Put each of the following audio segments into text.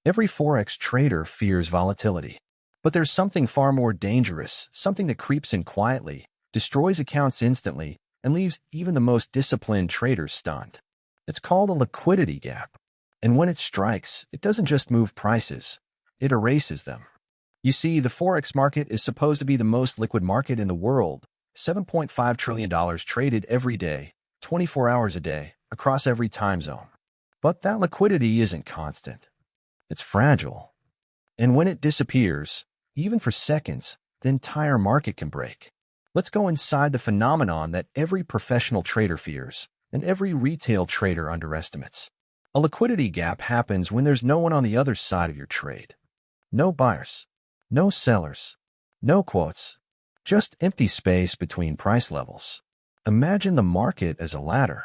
Every Forex trader fears volatility. But there's something far more dangerous, something that creeps in quietly, destroys accounts instantly, and leaves even the most disciplined traders stunned. It's called a liquidity gap. And when it strikes, it doesn't just move prices, it erases them. You see, the Forex market is supposed to be the most liquid market in the world, $7.5 trillion traded every day, 24 hours a day, across every time zone. But that liquidity isn't constant. It's fragile. And when it disappears, even for seconds, the entire market can break. Let's go inside the phenomenon that every professional trader fears and every retail trader underestimates. A liquidity gap happens when there's no one on the other side of your trade. No buyers, no sellers, no quotes, just empty space between price levels. Imagine the market as a ladder.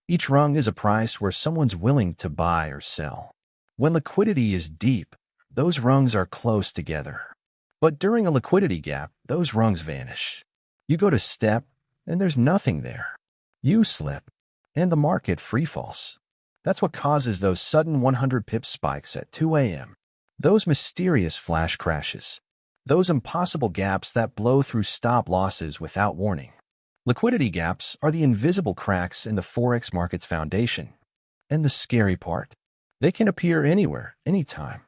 Each rung is a price where someone's willing to buy or sell. When liquidity is deep, those rungs are close together. But during a liquidity gap, those rungs vanish. You go to step, and there's nothing there. You slip, and the market freefalls. That's what causes those sudden 100 pip spikes at 2 a.m. Those mysterious flash crashes. Those impossible gaps that blow through stop losses without warning. Liquidity gaps are the invisible cracks in the Forex market's foundation. And the scary part, they can appear anywhere, anytime.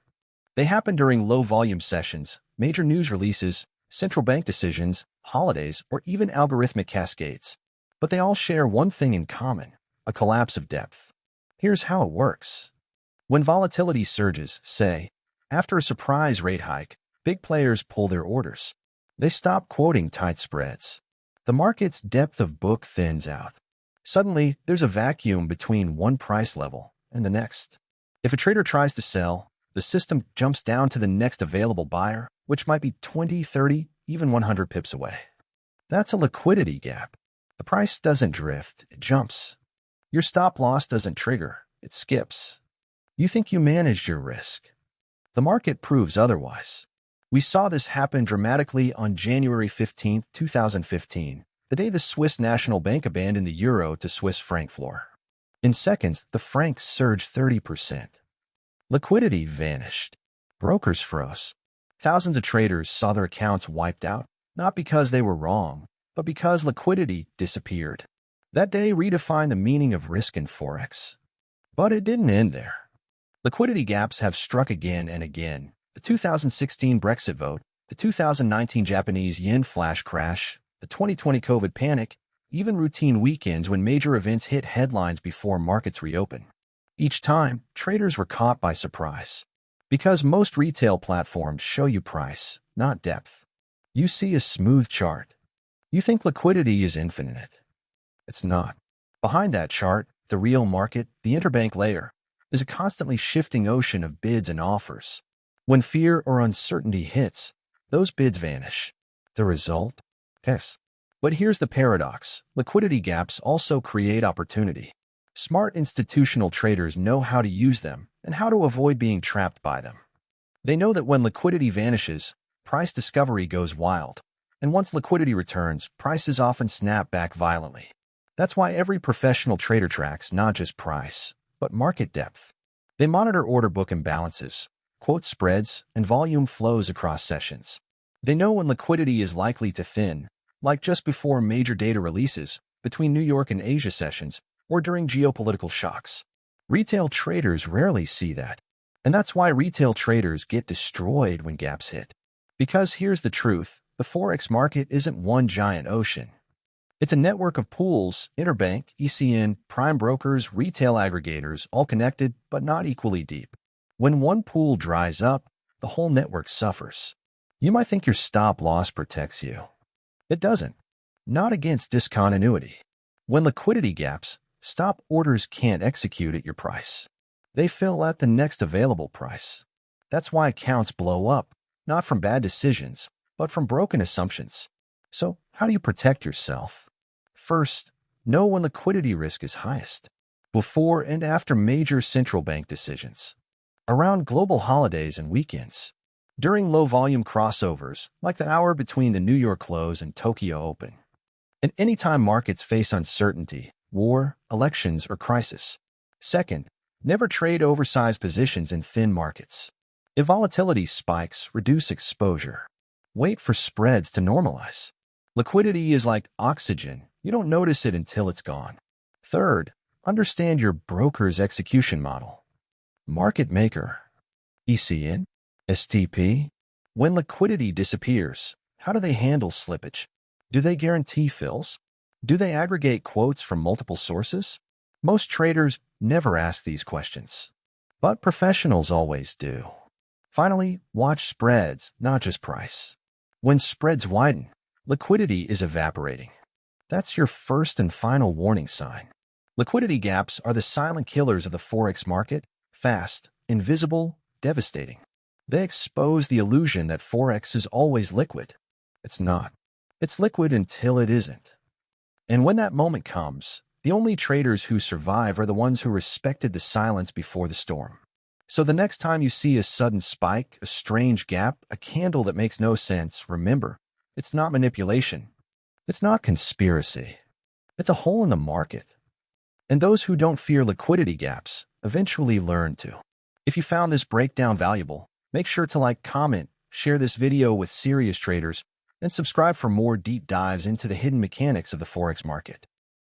They happen during low-volume sessions, major news releases, central bank decisions, holidays, or even algorithmic cascades. But they all share one thing in common, a collapse of depth. Here's how it works. When volatility surges, say, after a surprise rate hike, big players pull their orders. They stop quoting tight spreads. The market's depth of book thins out. Suddenly, there's a vacuum between one price level and the next. If a trader tries to sell, the system jumps down to the next available buyer, which might be 20, 30, even 100 pips away. That's a liquidity gap. The price doesn't drift, it jumps. Your stop loss doesn't trigger, it skips. You think you managed your risk. The market proves otherwise. We saw this happen dramatically on January 15, 2015, the day the Swiss National Bank abandoned the euro to Swiss franc floor. In seconds, the franc surged 30%. Liquidity vanished. Brokers froze. Thousands of traders saw their accounts wiped out, not because they were wrong, but because liquidity disappeared. That day redefined the meaning of risk in Forex. But it didn't end there. Liquidity gaps have struck again and again. The 2016 Brexit vote, the 2019 Japanese yen flash crash, the 2020 COVID panic, even routine weekends when major events hit headlines before markets reopen. Each time, traders were caught by surprise. Because most retail platforms show you price, not depth. You see a smooth chart. You think liquidity is infinite. It's not. Behind that chart, the real market, the interbank layer, is a constantly shifting ocean of bids and offers. When fear or uncertainty hits, those bids vanish. The result? Yes. But here's the paradox. Liquidity gaps also create opportunity. Smart institutional traders know how to use them and how to avoid being trapped by them. They know that when liquidity vanishes, price discovery goes wild. And once liquidity returns, prices often snap back violently. That's why every professional trader tracks not just price, but market depth. They monitor order book imbalances, quote spreads, and volume flows across sessions. They know when liquidity is likely to thin, like just before major data releases, between New York and Asia sessions, or during geopolitical shocks. Retail traders rarely see that. And that's why retail traders get destroyed when gaps hit. Because here's the truth, the Forex market isn't one giant ocean. It's a network of pools, interbank, ECN, prime brokers, retail aggregators, all connected but not equally deep. When one pool dries up, the whole network suffers. You might think your stop loss protects you. It doesn't. Not against discontinuity. When liquidity gaps, stop orders can't execute at your price. They fill at the next available price. That's why accounts blow up, not from bad decisions, but from broken assumptions. So, how do you protect yourself? First, know when liquidity risk is highest. Before and after major central bank decisions. Around global holidays and weekends. During low-volume crossovers, like the hour between the New York close and Tokyo Open. And anytime markets face uncertainty, war, elections, or crisis. Second, Never trade oversized positions in thin markets. If volatility spikes, reduce exposure. Wait for spreads to normalize. Liquidity is like oxygen. You don't notice it until it's gone. Third, understand your broker's execution model. Market maker. ECN? STP? When liquidity disappears, how do they handle slippage? Do they guarantee fills? Do they aggregate quotes from multiple sources? Most traders never ask these questions, but professionals always do. Finally, watch spreads, not just price. When spreads widen, liquidity is evaporating. That's your first and final warning sign. Liquidity gaps are the silent killers of the Forex market, fast, invisible, devastating. They expose the illusion that Forex is always liquid. It's not. It's liquid until it isn't. And when that moment comes, the only traders who survive are the ones who respected the silence before the storm. So the next time you see a sudden spike, a strange gap, a candle that makes no sense, remember, it's not manipulation. It's not conspiracy. It's a hole in the market. And those who don't fear liquidity gaps eventually learn to. If you found this breakdown valuable, make sure to like, comment, share this video with serious traders, and subscribe for more deep dives into the hidden mechanics of the Forex market.